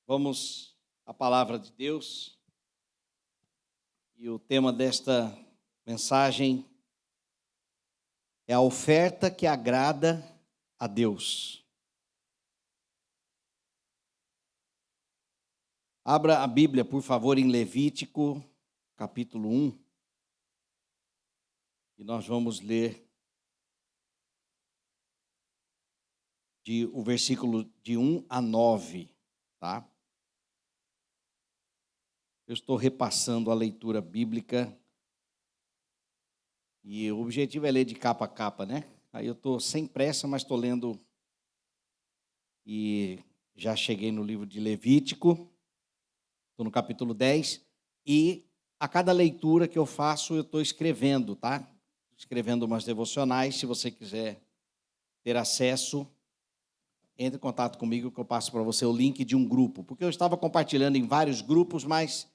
Vamos à palavra de Deus. E o tema desta mensagem é a oferta que agrada a Deus. Abra a Bíblia, por favor, em Levítico, capítulo 1. E nós vamos ler o versículo de 1 a 9, tá? Eu estou repassando a leitura bíblica e o objetivo é ler de capa a capa, né? Aí eu estou sem pressa, mas estou lendo e já cheguei no livro de Levítico, estou no capítulo 10 e a cada leitura que eu faço eu estou escrevendo, tá? Escrevendo umas devocionais. Se você quiser ter acesso, entre em contato comigo que eu passo para você o link de um grupo, porque eu estava compartilhando em vários grupos, mas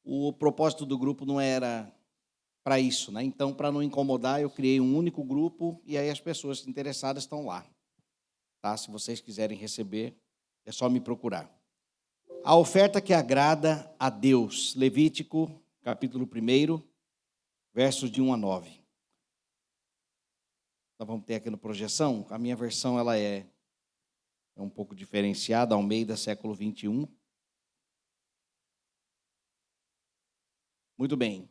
o propósito do grupo não era para isso, né? Então, para não incomodar, eu criei um único grupo e aí as pessoas interessadas estão lá, tá? Se vocês quiserem receber, é só me procurar. A oferta que agrada a Deus, Levítico, capítulo 1, versos de 1 a 9. Nós vamos ter aqui na projeção, a minha versão ela é um pouco diferenciada, Almeida, século 21. Muito bem.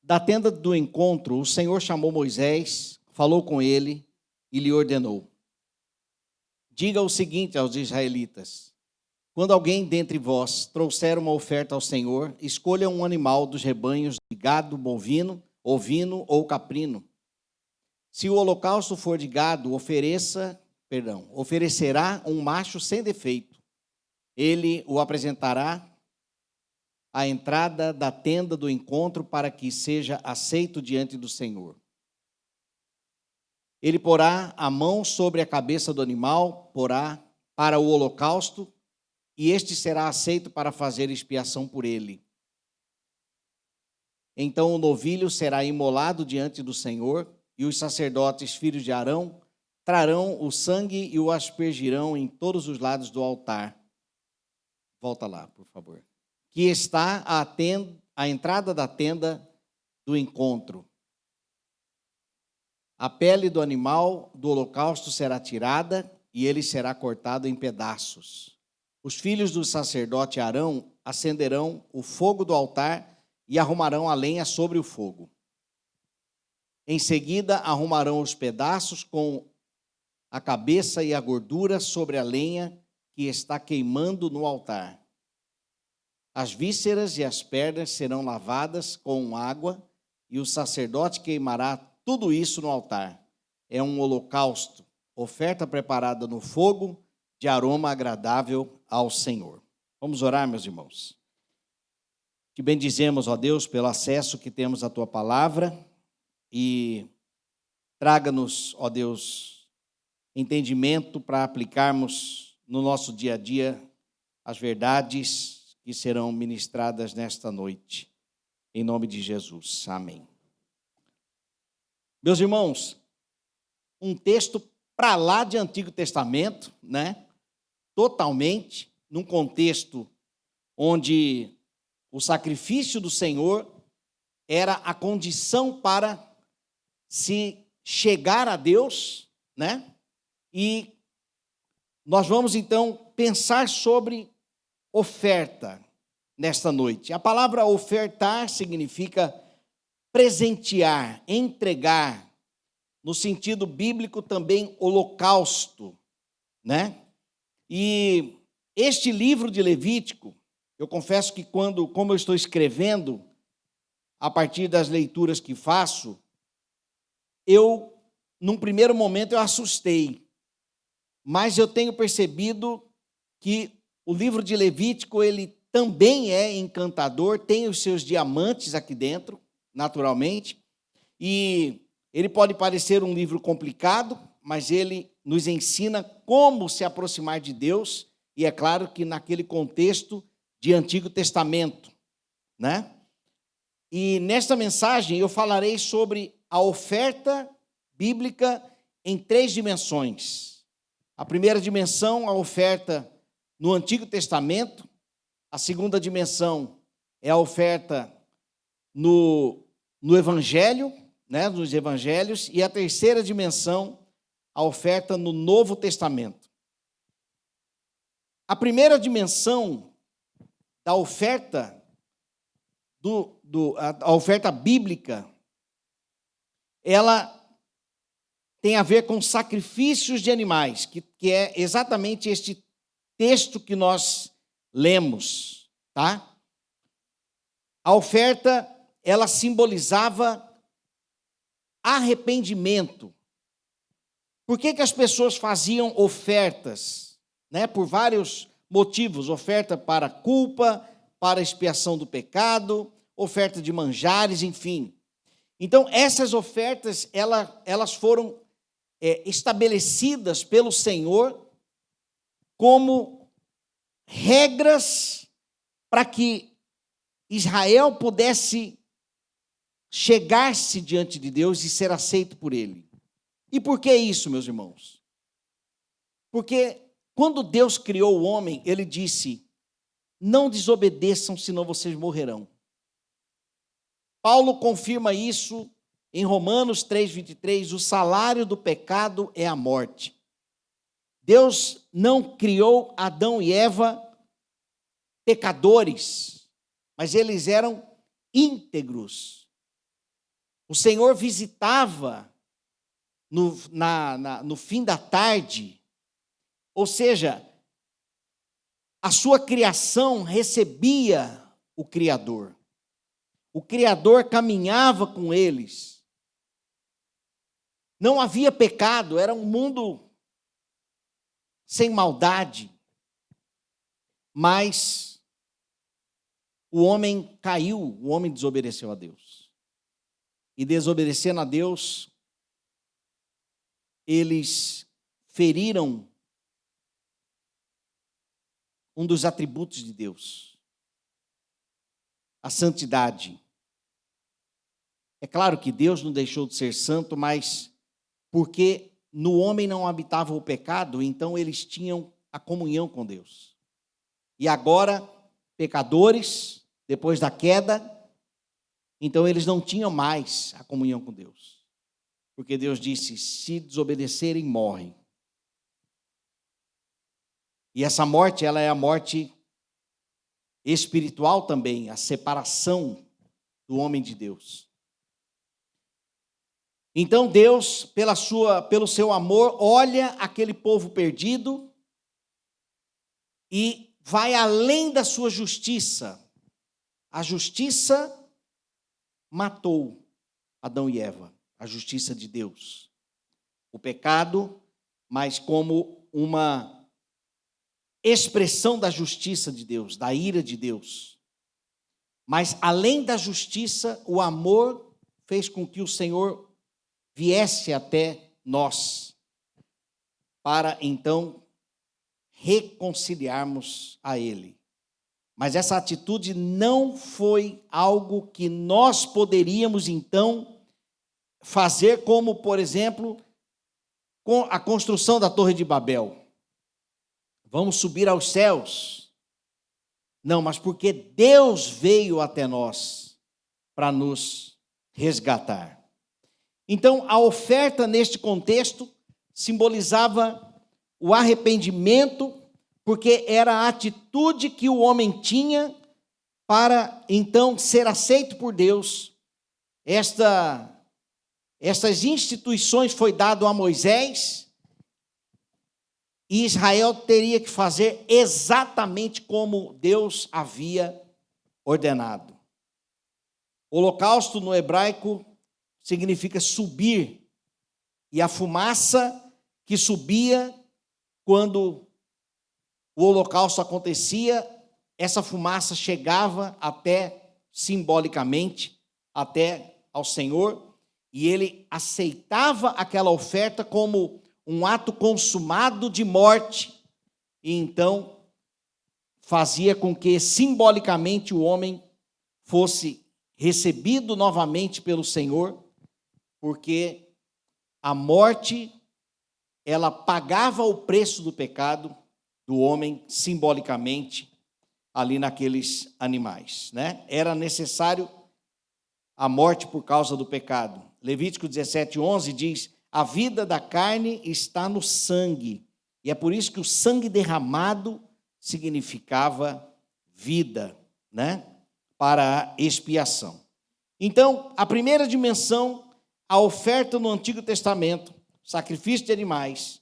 Da tenda do encontro, o Senhor chamou Moisés, falou com ele e lhe ordenou: diga o seguinte aos israelitas: quando alguém dentre vós trouxer uma oferta ao Senhor, escolha um animal dos rebanhos de gado bovino, ovino ou caprino. Se o holocausto for de gado, oferecerá um macho sem defeito. Ele o apresentará à entrada da tenda do encontro para que seja aceito diante do Senhor. Ele porá a mão sobre a cabeça do animal, porá para o holocausto, e este será aceito para fazer expiação por ele. Então o novilho será imolado diante do Senhor, e os sacerdotes, filhos de Arão, trarão o sangue e o aspergirão em todos os lados do altar. Volta lá, por favor. Que está à entrada da tenda do encontro. A pele do animal do holocausto será tirada e ele será cortado em pedaços. Os filhos do sacerdote Arão acenderão o fogo do altar e arrumarão a lenha sobre o fogo. Em seguida, arrumarão os pedaços com a cabeça e a gordura sobre a lenha que está queimando no altar. As vísceras e as pernas serão lavadas com água e o sacerdote queimará tudo isso no altar. É um holocausto, oferta preparada no fogo, de aroma agradável ao Senhor. Vamos orar, meus irmãos. Te bendizemos, ó Deus, pelo acesso que temos à Tua palavra e traga-nos, ó Deus, entendimento para aplicarmos no nosso dia a dia as verdades que serão ministradas nesta noite. Em nome de Jesus. Amém. Meus irmãos, um texto para lá de Antigo Testamento, né? Totalmente, num contexto onde o sacrifício do Senhor era a condição para se chegar a Deus, né? E nós vamos então pensar sobre oferta nesta noite. A palavra ofertar significa presentear, entregar, no sentido bíblico também holocausto, né? E este livro de Levítico, eu confesso que como eu estou escrevendo, a partir das leituras que faço, num primeiro momento, eu assustei, mas eu tenho percebido que o livro de Levítico, ele também é encantador, tem os seus diamantes aqui dentro, naturalmente, e ele pode parecer um livro complicado, mas ele nos ensina como se aproximar de Deus, e é claro que naquele contexto de Antigo Testamento, né? E nesta mensagem eu falarei sobre a oferta bíblica em 3 dimensões. A primeira dimensão, a oferta no Antigo Testamento, a segunda dimensão é a oferta no Evangelho, né, nos Evangelhos, e a terceira dimensão, a oferta no Novo Testamento. A primeira dimensão da oferta, a oferta bíblica, ela tem a ver com sacrifícios de animais, que é exatamente este texto que nós lemos, tá? A oferta, ela simbolizava arrependimento. Por que as pessoas faziam ofertas? Né? Por vários motivos, oferta para culpa, para expiação do pecado, oferta de manjares, enfim. Então, essas ofertas, elas foram estabelecidas pelo Senhor como regras para que Israel pudesse chegar-se diante de Deus e ser aceito por Ele. E por que isso, meus irmãos? Porque quando Deus criou o homem, Ele disse: não desobedeçam, senão vocês morrerão. Paulo confirma isso em Romanos 3,23, o salário do pecado é a morte. Deus não criou Adão e Eva pecadores, mas eles eram íntegros. O Senhor visitava no fim da tarde, ou seja, a sua criação recebia o Criador. O Criador caminhava com eles. Não havia pecado, era um mundo sem maldade. Mas o homem caiu, o homem desobedeceu a Deus. E desobedecendo a Deus, eles feriram um dos atributos de Deus, a santidade. É claro que Deus não deixou de ser santo, mas porque no homem não habitava o pecado, então eles tinham a comunhão com Deus. E agora, pecadores, depois da queda, então eles não tinham mais a comunhão com Deus. Porque Deus disse: se desobedecerem, morrem. E essa morte, ela é a morte espiritual também, a separação do homem de Deus. Então Deus, pelo seu amor, olha aquele povo perdido e vai além da sua justiça. A justiça matou Adão e Eva, a justiça de Deus. O pecado, mas como uma expressão da justiça de Deus, da ira de Deus. Mas além da justiça, o amor fez com que o Senhor viesse até nós, para então reconciliarmos a Ele. Mas essa atitude não foi algo que nós poderíamos então fazer, como, por exemplo, com a construção da Torre de Babel. Vamos subir aos céus. Não, mas porque Deus veio até nós para nos resgatar. Então, a oferta neste contexto simbolizava o arrependimento, porque era a atitude que o homem tinha para então ser aceito por Deus. Estas instituições foi dado a Moisés, e Israel teria que fazer exatamente como Deus havia ordenado. Holocausto no hebraico significa subir, e a fumaça que subia quando o holocausto acontecia, essa fumaça chegava até, simbolicamente, até ao Senhor, e ele aceitava aquela oferta como um ato consumado de morte, e então fazia com que simbolicamente o homem fosse recebido novamente pelo Senhor, porque a morte, ela pagava o preço do pecado do homem simbolicamente ali naqueles animais, né? Era necessário a morte por causa do pecado. Levítico 17:11 diz: a vida da carne está no sangue, e é por isso que o sangue derramado significava vida, né? Para a expiação. Então, a primeira dimensão, a oferta no Antigo Testamento, sacrifício de animais,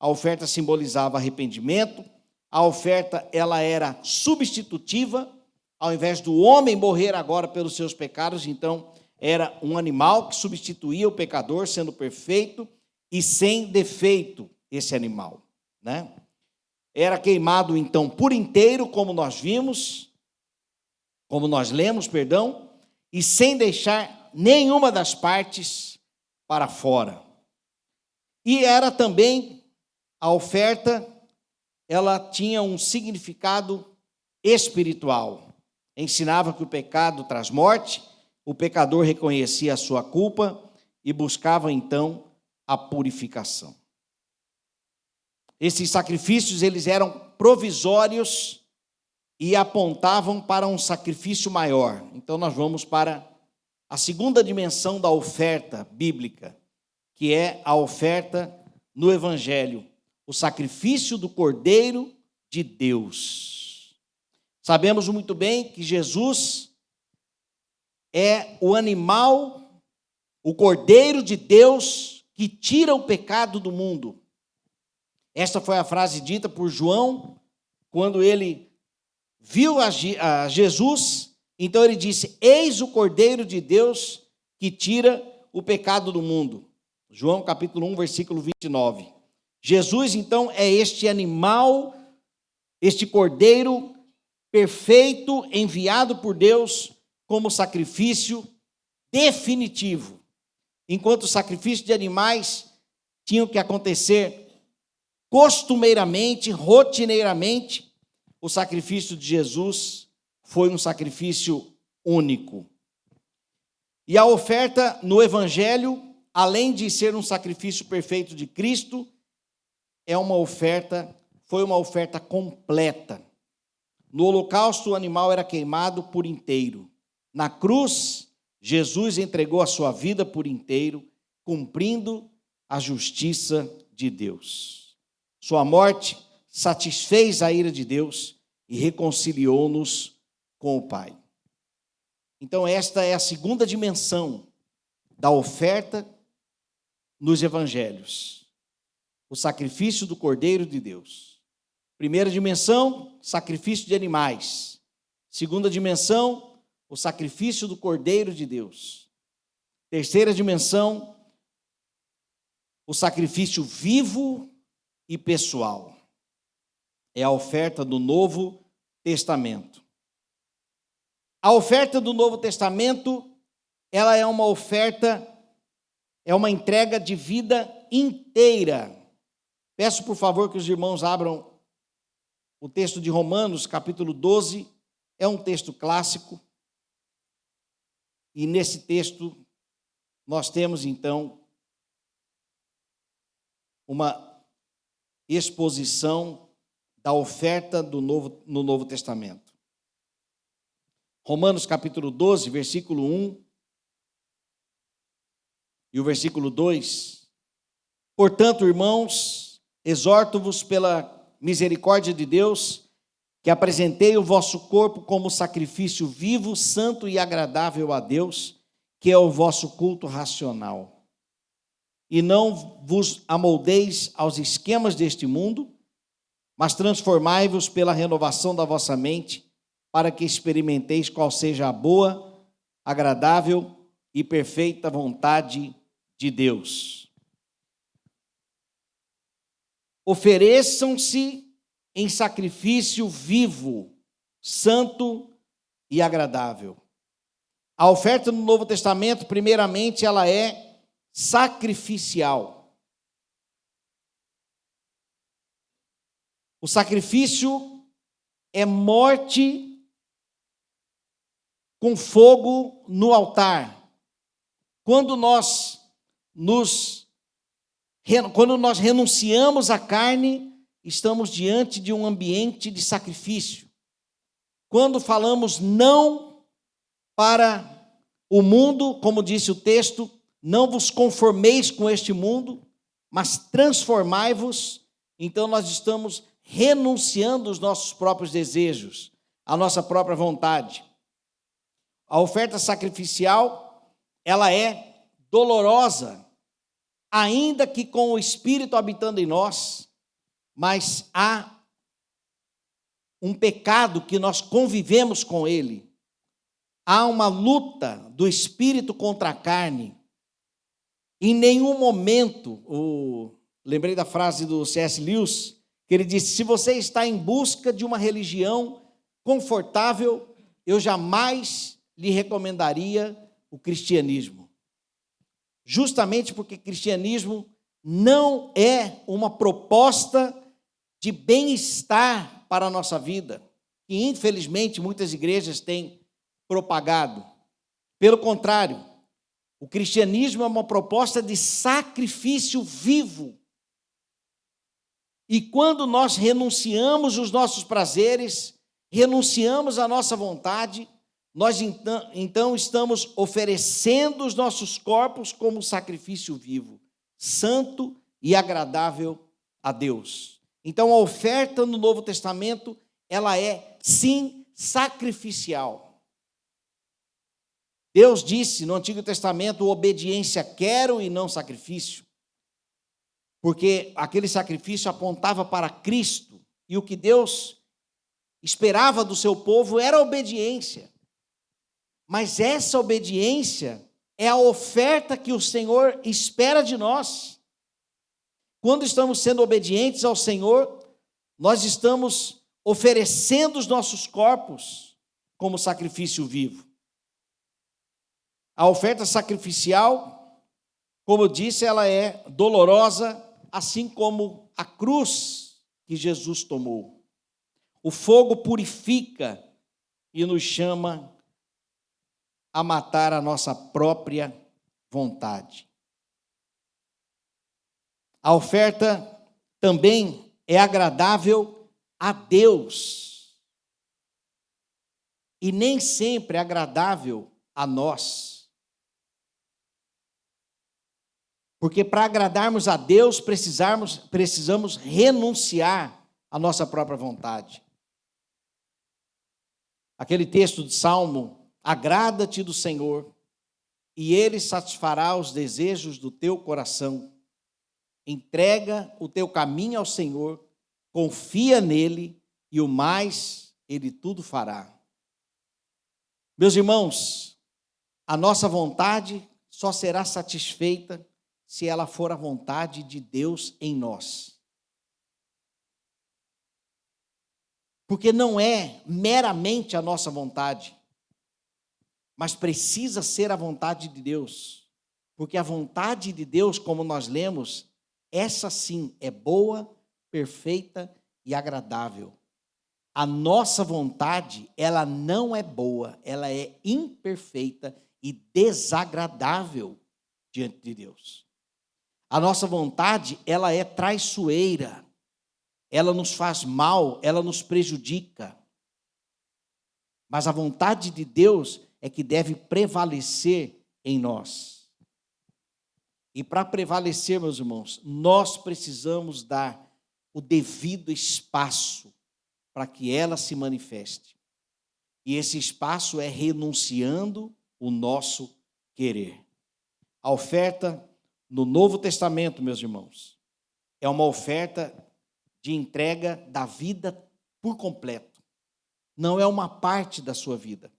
a oferta simbolizava arrependimento, a oferta ela era substitutiva, ao invés do homem morrer agora pelos seus pecados, então era um animal que substituía o pecador, sendo perfeito e sem defeito esse animal, né? Era queimado então por inteiro, como nós vimos, como nós lemos, perdão, e sem deixar nenhuma das partes para fora. E era também a oferta, ela tinha um significado espiritual. Ensinava que o pecado traz morte, o pecador reconhecia a sua culpa e buscava então a purificação. Esses sacrifícios, eles eram provisórios e apontavam para um sacrifício maior. Então nós vamos para a segunda dimensão da oferta bíblica, que é a oferta no Evangelho, o sacrifício do Cordeiro de Deus. Sabemos muito bem que Jesus é o animal, o Cordeiro de Deus que tira o pecado do mundo. Esta foi a frase dita por João quando ele viu a Jesus. Então ele disse: eis o Cordeiro de Deus que tira o pecado do mundo. João capítulo 1, versículo 29. Jesus então é este animal, este Cordeiro perfeito, enviado por Deus como sacrifício definitivo. Enquanto os sacrifícios de animais tinham que acontecer costumeiramente, rotineiramente, o sacrifício de Jesus foi um sacrifício único. E a oferta no Evangelho, além de ser um sacrifício perfeito de Cristo, foi uma oferta completa. No holocausto, o animal era queimado por inteiro. Na cruz, Jesus entregou a sua vida por inteiro, cumprindo a justiça de Deus. Sua morte satisfez a ira de Deus e reconciliou-nos com o Pai. Então, esta é a segunda dimensão da oferta nos evangelhos. O sacrifício do Cordeiro de Deus. Primeira dimensão, sacrifício de animais. Segunda dimensão, o sacrifício do Cordeiro de Deus. Terceira dimensão, o sacrifício vivo e pessoal. É a oferta do Novo Testamento. A oferta do Novo Testamento, ela é uma oferta, é uma entrega de vida inteira. Peço, por favor, que os irmãos abram o texto de Romanos, capítulo 12, é um texto clássico, e nesse texto nós temos, então, uma exposição da oferta no Novo Testamento. Romanos, capítulo 12, versículo 1 e o versículo 2. Portanto, irmãos, exorto-vos pela misericórdia de Deus, que apresentei o vosso corpo como sacrifício vivo, santo e agradável a Deus, que é o vosso culto racional. E não vos amoldeis aos esquemas deste mundo, mas transformai-vos pela renovação da vossa mente, para que experimenteis qual seja a boa, agradável e perfeita vontade de Deus. Ofereçam-se em sacrifício vivo, santo e agradável. A oferta no Novo Testamento, primeiramente, ela é sacrificial. O sacrifício é morte com fogo no altar. Quando nós renunciamos à carne estamos diante de um ambiente de sacrifício. Quando falamos não para o mundo, como disse o texto, não vos conformeis com este mundo, mas transformai-vos. Então nós estamos renunciando os nossos próprios desejos, a nossa própria vontade. A oferta sacrificial, ela é dolorosa, ainda que com o Espírito habitando em nós, mas há um pecado que nós convivemos com ele. Há uma luta do Espírito contra a carne. Em nenhum momento, lembrei da frase do C.S. Lewis, que ele disse: se você está em busca de uma religião confortável, eu jamais lhe recomendaria o cristianismo. Justamente porque cristianismo não é uma proposta de bem-estar para a nossa vida, que infelizmente muitas igrejas têm propagado. Pelo contrário, o cristianismo é uma proposta de sacrifício vivo. E quando nós renunciamos os nossos prazeres, renunciamos a nossa vontade, nós então estamos oferecendo os nossos corpos como sacrifício vivo, santo e agradável a Deus. Então a oferta no Novo Testamento, ela é sim sacrificial. Deus disse no Antigo Testamento: obediência quero e não sacrifício. Porque aquele sacrifício apontava para Cristo, e o que Deus esperava do seu povo era obediência. Mas essa obediência é a oferta que o Senhor espera de nós. Quando estamos sendo obedientes ao Senhor, nós estamos oferecendo os nossos corpos como sacrifício vivo. A oferta sacrificial, como eu disse, ela é dolorosa, assim como a cruz que Jesus tomou. O fogo purifica e nos chama a matar a nossa própria vontade. A oferta também é agradável a Deus e nem sempre é agradável a nós. Porque para agradarmos a Deus, precisamos renunciar à nossa própria vontade. Aquele texto de Salmo: agrada-te do Senhor, e Ele satisfará os desejos do teu coração. Entrega o teu caminho ao Senhor, confia nele, e o mais Ele tudo fará. Meus irmãos, a nossa vontade só será satisfeita se ela for a vontade de Deus em nós. Porque não é meramente a nossa vontade, mas precisa ser a vontade de Deus. Porque a vontade de Deus, como nós lemos, essa sim é boa, perfeita e agradável. A nossa vontade, ela não é boa, ela é imperfeita e desagradável diante de Deus. A nossa vontade, ela é traiçoeira, ela nos faz mal, ela nos prejudica. Mas a vontade de Deus é que deve prevalecer em nós. E para prevalecer, meus irmãos, nós precisamos dar o devido espaço para que ela se manifeste. E esse espaço é renunciando o nosso querer. A oferta no Novo Testamento, meus irmãos, é uma oferta de entrega da vida por completo. Não é uma parte da sua vida,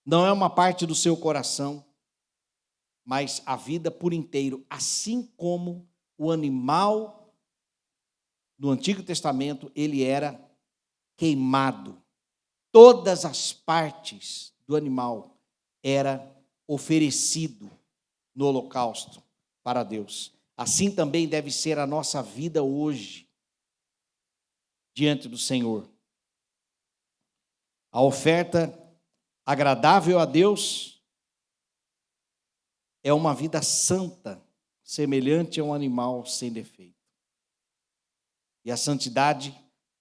não é uma parte do seu coração, mas a vida por inteiro, assim como o animal no Antigo Testamento, ele era queimado. Todas as partes do animal era oferecido no holocausto para Deus. Assim também deve ser a nossa vida hoje, diante do Senhor. A oferta agradável a Deus é uma vida santa, semelhante a um animal sem defeito. E a santidade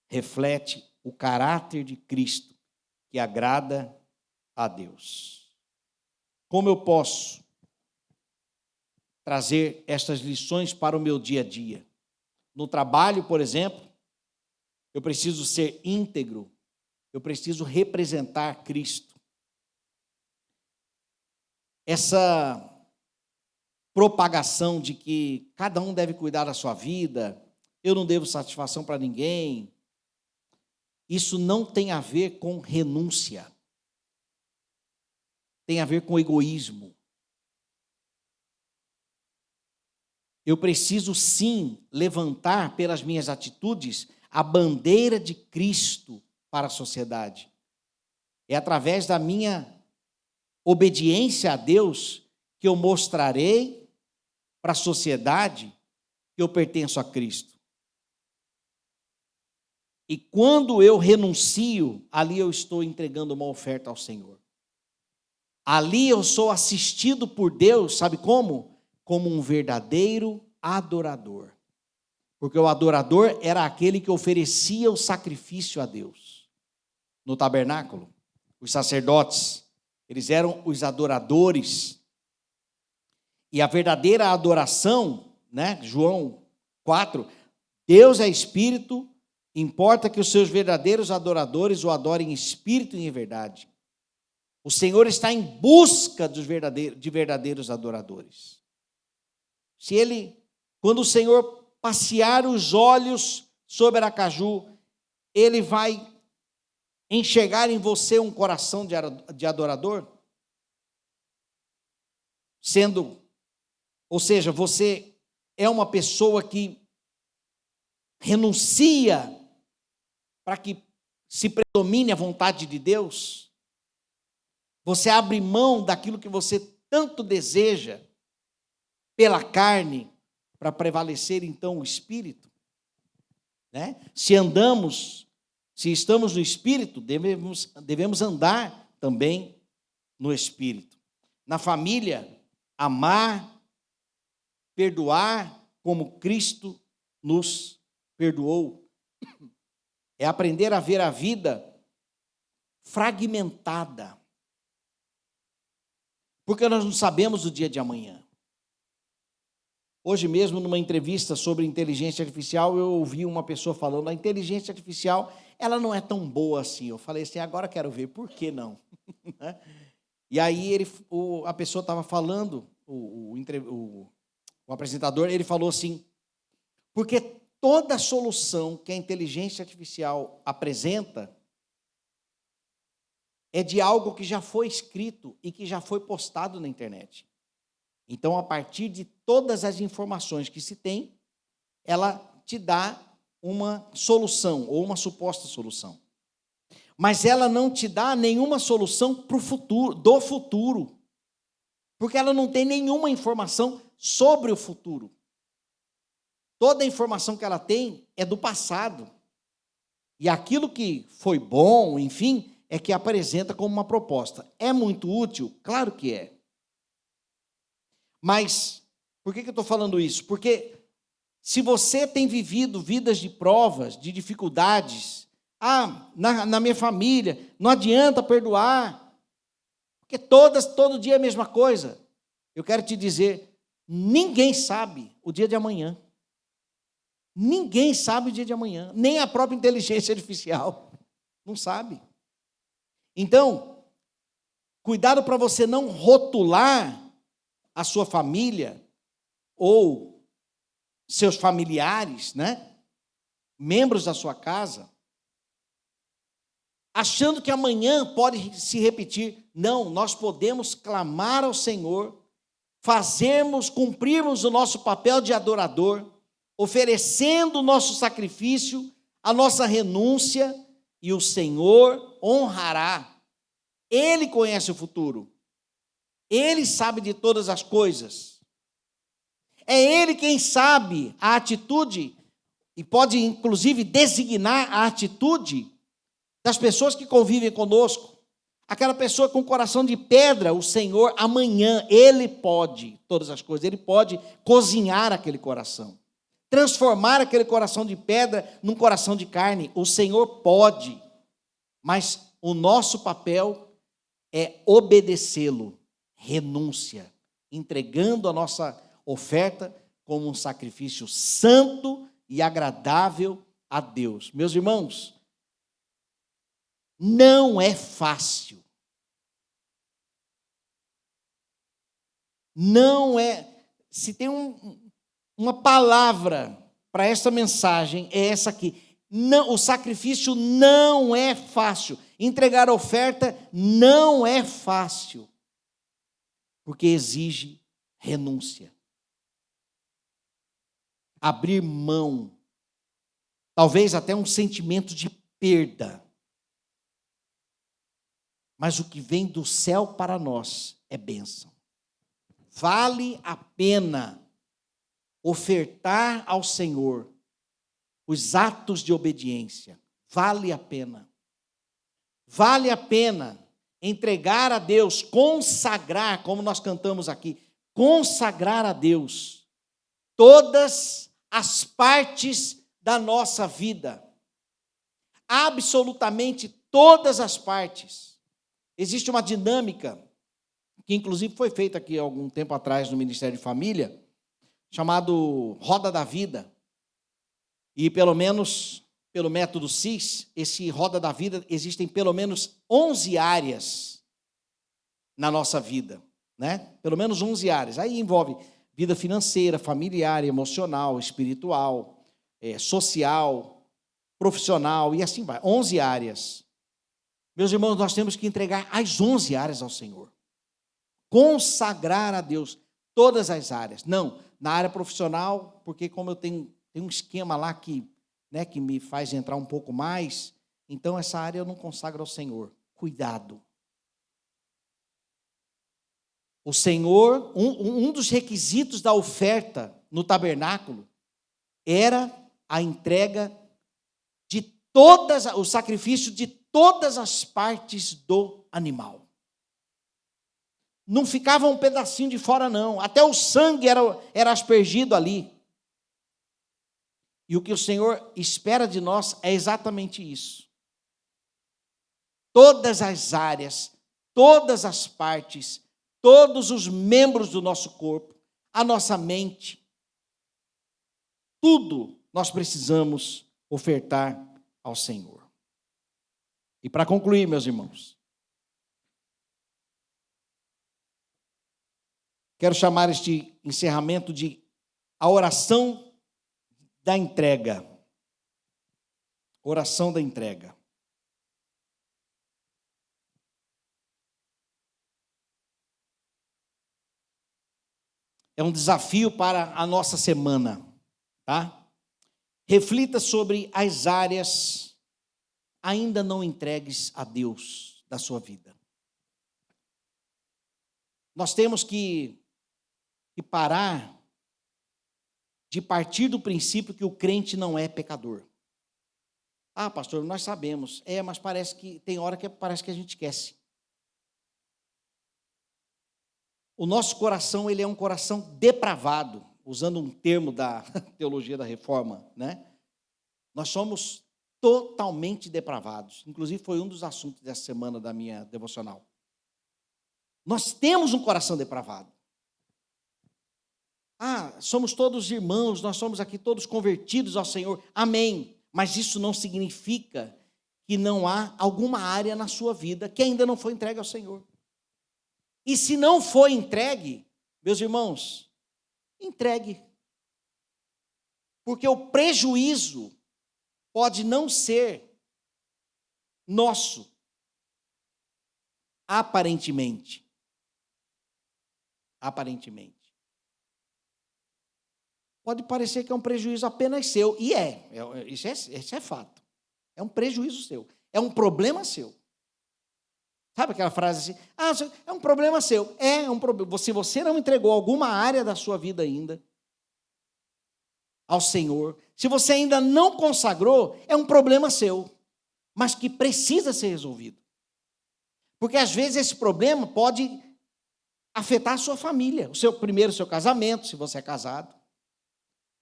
reflete o caráter de Cristo, que agrada a Deus. Como eu posso trazer estas lições para o meu dia a dia? No trabalho, por exemplo, eu preciso ser íntegro, eu preciso representar Cristo. Essa propagação de que cada um deve cuidar da sua vida, eu não devo satisfação para ninguém, isso não tem a ver com renúncia, tem a ver com egoísmo. Eu preciso sim levantar pelas minhas atitudes a bandeira de Cristo para a sociedade. É através da minha obediência a Deus que eu mostrarei para a sociedade que eu pertenço a Cristo. E quando eu renuncio, ali eu estou entregando uma oferta ao Senhor. Ali eu sou assistido por Deus, sabe como? Como um verdadeiro adorador. Porque o adorador era aquele que oferecia o sacrifício a Deus. No tabernáculo, os sacerdotes, eles eram os adoradores. E a verdadeira adoração, né, João 4, Deus é espírito, importa que os seus verdadeiros adoradores o adorem em espírito e em verdade. O Senhor está em busca de verdadeiros adoradores. Quando o Senhor passear os olhos sobre Aracaju, Ele vai enxergar em você um coração de adorador? Ou seja, você é uma pessoa que renuncia para que se predomine a vontade de Deus? Você abre mão daquilo que você tanto deseja pela carne para prevalecer então o Espírito? Né? Se estamos no Espírito, devemos andar também no Espírito. Na família, amar, perdoar como Cristo nos perdoou. É aprender a ver a vida fragmentada. Porque nós não sabemos o dia de amanhã. Hoje mesmo, numa entrevista sobre inteligência artificial, eu ouvi uma pessoa falando, a inteligência artificial, ela não é tão boa assim. Eu falei assim, agora quero ver, por que não? E aí a pessoa estava falando, o apresentador, ele falou assim, porque toda solução que a inteligência artificial apresenta é de algo que já foi escrito e que já foi postado na internet. Então, a partir de todas as informações que se tem, ela te dá uma solução ou uma suposta solução. Mas ela não te dá nenhuma solução para o futuro, do futuro, porque ela não tem nenhuma informação sobre o futuro. Toda a informação que ela tem é do passado. E aquilo que foi bom, enfim, é que apresenta como uma proposta. É muito útil? Claro que é. Mas, por que eu estou falando isso? Porque se você tem vivido vidas de provas, de dificuldades, na minha família, não adianta perdoar, porque todo dia é a mesma coisa. Eu quero te dizer, ninguém sabe o dia de amanhã. Ninguém sabe o dia de amanhã, nem a própria inteligência artificial, não sabe. Então, cuidado para você não rotular a sua família ou seus familiares, né? Membros da sua casa, achando que amanhã pode se repetir. Não, nós podemos clamar ao Senhor, cumprirmos o nosso papel de adorador, oferecendo o nosso sacrifício, a nossa renúncia, e o Senhor honrará. Ele conhece o futuro. Ele sabe de todas as coisas. É Ele quem sabe a atitude, e pode inclusive designar a atitude das pessoas que convivem conosco. Aquela pessoa com coração de pedra, o Senhor amanhã, Ele pode todas as coisas, Ele pode cozinhar aquele coração, transformar aquele coração de pedra num coração de carne. O Senhor pode, mas o nosso papel é obedecê-lo, renúncia, entregando a nossa oferta como um sacrifício santo e agradável a Deus. Meus irmãos, não é fácil. Não é. Se tem uma palavra para essa mensagem, é essa aqui. Não, o sacrifício não é fácil. Entregar a oferta não é fácil. Porque exige renúncia. Abrir mão. Talvez até um sentimento de perda. Mas o que vem do céu para nós é bênção. Vale a pena ofertar ao Senhor os atos de obediência. Vale a pena. Vale a pena entregar a Deus, consagrar, como nós cantamos aqui, consagrar a Deus todas as partes da nossa vida. Absolutamente todas as partes. Existe uma dinâmica que inclusive foi feita aqui há algum tempo atrás no Ministério de Família, chamado Roda da Vida. E pelo menos, pelo método CIS, esse Roda da Vida, existem pelo menos 11 áreas na nossa vida, né? Pelo menos 11 áreas. Aí envolve vida financeira, familiar, emocional, espiritual, social, profissional e assim vai. 11 áreas. Meus irmãos, nós temos que entregar as 11 áreas ao Senhor. Consagrar a Deus todas as áreas. Não, na área profissional, porque como eu tenho um esquema lá que me faz entrar um pouco mais, então essa área eu não consagro ao Senhor. Cuidado. O Senhor, um dos requisitos da oferta no tabernáculo era a entrega de o sacrifício de todas as partes do animal. Não ficava um pedacinho de fora, não. Até o sangue era aspergido ali. E o que o Senhor espera de nós é exatamente isso. Todas as áreas, todas as partes, todos os membros do nosso corpo, a nossa mente, tudo nós precisamos ofertar ao Senhor. E para concluir, meus irmãos, quero chamar este encerramento de a oração da entrega. Oração da entrega. É um desafio para a nossa semana, tá? Reflita sobre as áreas ainda não entregues a Deus da sua vida. Nós temos que parar de partir do princípio que o crente não é pecador. Ah, pastor, nós sabemos. Mas parece que tem hora que parece que a gente esquece. O nosso coração, ele é um coração depravado, usando um termo da teologia da reforma, né? Nós somos totalmente depravados. Inclusive, foi um dos assuntos dessa semana da minha devocional. Nós temos um coração depravado. Somos todos irmãos, nós somos aqui todos convertidos ao Senhor. Amém. Mas isso não significa que não há alguma área na sua vida que ainda não foi entregue ao Senhor. E se não foi entregue, meus irmãos, entregue. Porque o prejuízo pode não ser nosso, aparentemente. Aparentemente. Pode parecer que é um prejuízo apenas seu, e isso é fato. É um prejuízo seu, é um problema seu. Sabe aquela frase assim, é um problema seu. É um problema. Se você não entregou alguma área da sua vida ainda ao Senhor, se você ainda não consagrou, é um problema seu, mas que precisa ser resolvido. Porque às vezes esse problema pode afetar a sua família, o seu casamento, se você é casado.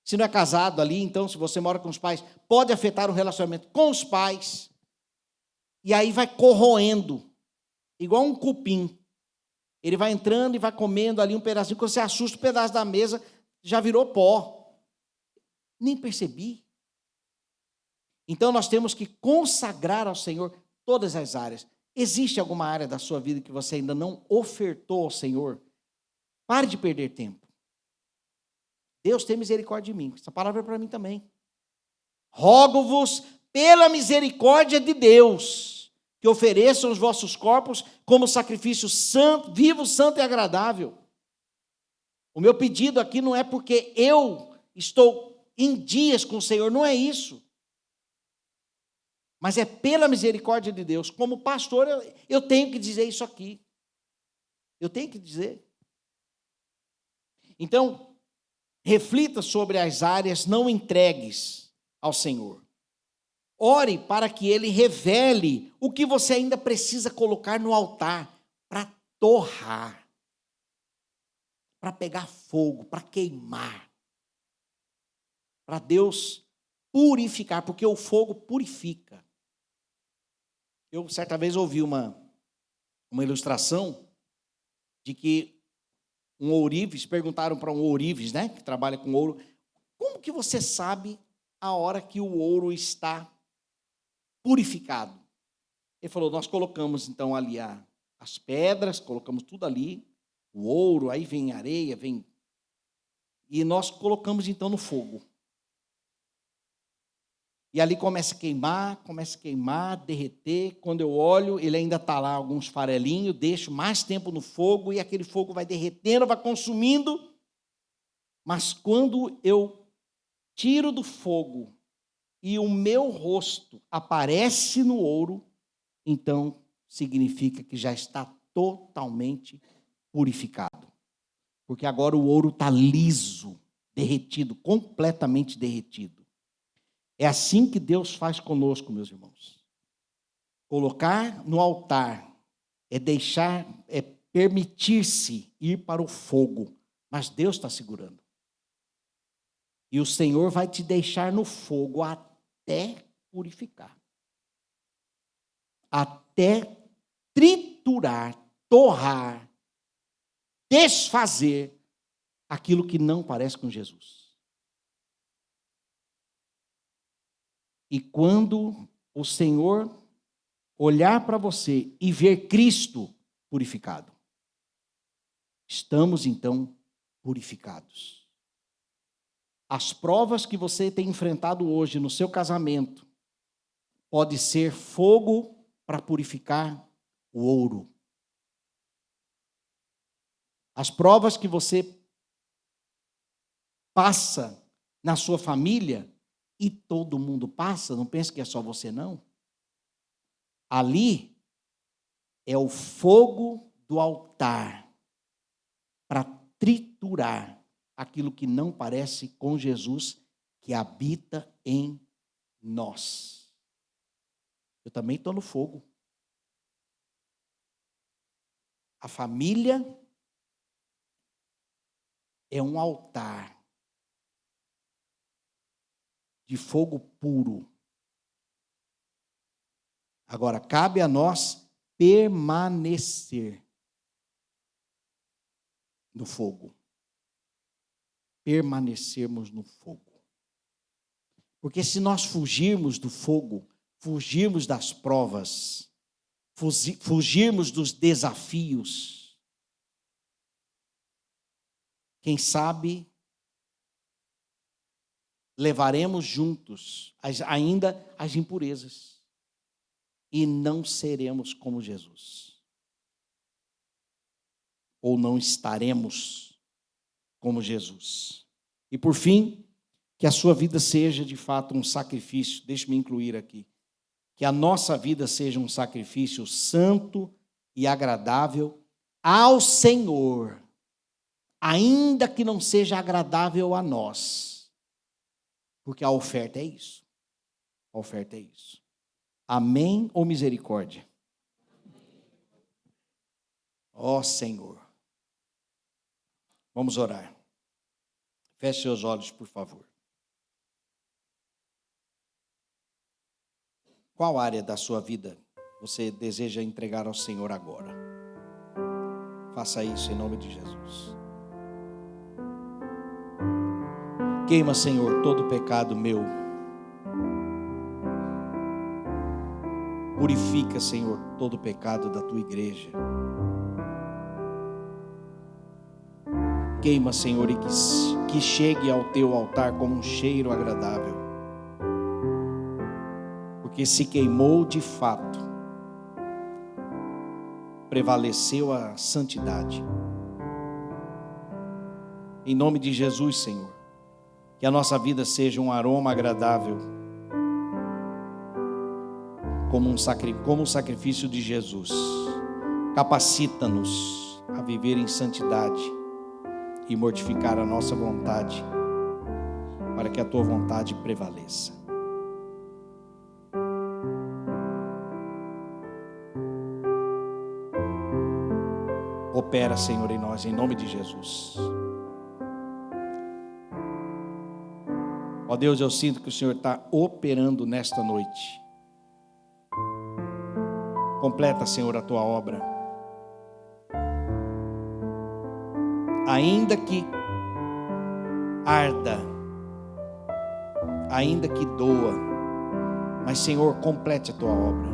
Se não é casado ali, então, se você mora com os pais, pode afetar o relacionamento com os pais. E aí vai corroendo, igual um cupim. Ele vai entrando e vai comendo ali um pedacinho. Quando você assusta, o pedaço da mesa já virou pó. Nem percebi. Então, nós temos que consagrar ao Senhor todas as áreas. Existe alguma área da sua vida que você ainda não ofertou ao Senhor? Pare de perder tempo. Deus tem misericórdia de mim. Essa palavra é para mim também. Rogo-vos pela misericórdia de Deus, que ofereçam os vossos corpos como sacrifício santo, vivo, santo e agradável. O meu pedido aqui não é porque eu estou em dias com o Senhor, não é isso. Mas é pela misericórdia de Deus. Como pastor, eu tenho que dizer isso aqui. Eu tenho que dizer. Então, reflita sobre as áreas não entregues ao Senhor. Ore para que Ele revele o que você ainda precisa colocar no altar para torrar, para pegar fogo, para queimar, para Deus purificar, porque o fogo purifica. Eu, certa vez, ouvi uma ilustração de que um ourives, perguntaram para um ourives, né, que trabalha com ouro, como que você sabe a hora que o ouro está purificado? Ele falou, nós colocamos então ali as pedras, colocamos tudo ali, o ouro, aí vem areia, e nós colocamos então no fogo. E ali começa a queimar, derreter. Quando eu olho, ele ainda está lá, alguns farelinhos, deixo mais tempo no fogo, e aquele fogo vai derretendo, vai consumindo. Mas quando eu tiro do fogo e o meu rosto aparece no ouro, então significa que já está totalmente purificado. Porque agora o ouro está liso, derretido, completamente derretido. É assim que Deus faz conosco, meus irmãos. Colocar no altar é permitir-se ir para o fogo, mas Deus está segurando. E o Senhor vai te deixar no fogo até purificar. Até triturar, torrar, desfazer aquilo que não parece com Jesus. E quando o Senhor olhar para você e ver Cristo purificado, estamos então purificados. As provas que você tem enfrentado hoje no seu casamento pode ser fogo para purificar o ouro. As provas que você passa na sua família, e todo mundo passa, não pense que é só você não. Ali é o fogo do altar para triturar aquilo que não parece com Jesus que habita em nós. Eu também estou no fogo. A família é um altar de fogo puro. Agora, cabe a nós permanecer no fogo. Permanecermos no fogo. Porque se nós fugirmos do fogo, fugirmos das provas, fugirmos dos desafios, quem sabe levaremos juntos ainda as impurezas e não seremos como Jesus. Ou não estaremos como Jesus. E por fim, que a sua vida seja de fato um sacrifício, deixe-me incluir aqui, que a nossa vida seja um sacrifício santo e agradável ao Senhor, ainda que não seja agradável a nós. Porque a oferta é isso. A oferta é isso. Amém ou misericórdia? Ó Senhor. Vamos orar. Feche seus olhos, por favor. Qual área da sua vida você deseja entregar ao Senhor agora? Faça isso em nome de Jesus. Queima, Senhor, todo pecado meu. Purifica, Senhor, todo pecado da tua igreja. Queima, Senhor, e que chegue ao teu altar como um cheiro agradável. Porque se queimou de fato, prevaleceu a santidade. Em nome de Jesus, Senhor, que a nossa vida seja um aroma agradável, como um sacrifício de Jesus. Capacita-nos a viver em santidade e mortificar a nossa vontade, para que a tua vontade prevaleça. Opera, Senhor, em nós, em nome de Jesus. Ó Deus, eu sinto que o Senhor está operando nesta noite. Completa, Senhor, a tua obra. Ainda que arda, ainda que doa, mas, Senhor, complete a tua obra.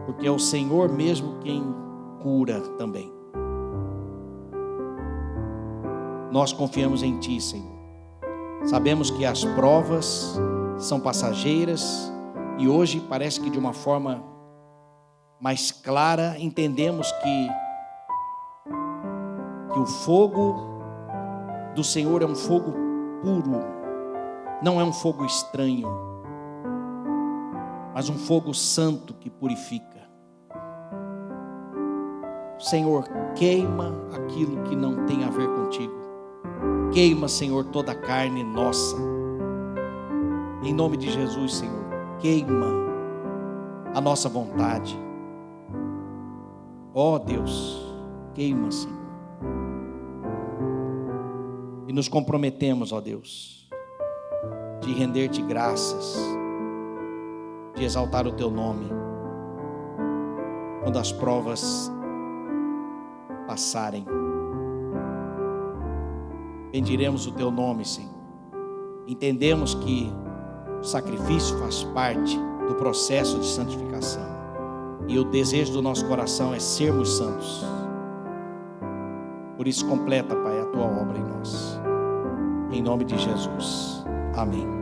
Porque é o Senhor mesmo quem cura também. Nós confiamos em Ti, Senhor. Sabemos que as provas são passageiras e hoje parece que de uma forma mais clara entendemos que o fogo do Senhor é um fogo puro, não é um fogo estranho, mas um fogo santo que purifica. Senhor, queima aquilo que não tem a ver contigo. Queima, Senhor, toda a carne nossa. Em nome de Jesus, Senhor, queima a nossa vontade. Ó Deus, queima, Senhor. E nos comprometemos, ó Deus, de render-te graças, de exaltar o teu nome, quando as provas passarem. Bendiremos o teu nome, Senhor. Entendemos que o sacrifício faz parte do processo de santificação. E o desejo do nosso coração é sermos santos. Por isso completa, Pai, a tua obra em nós. Em nome de Jesus. Amém.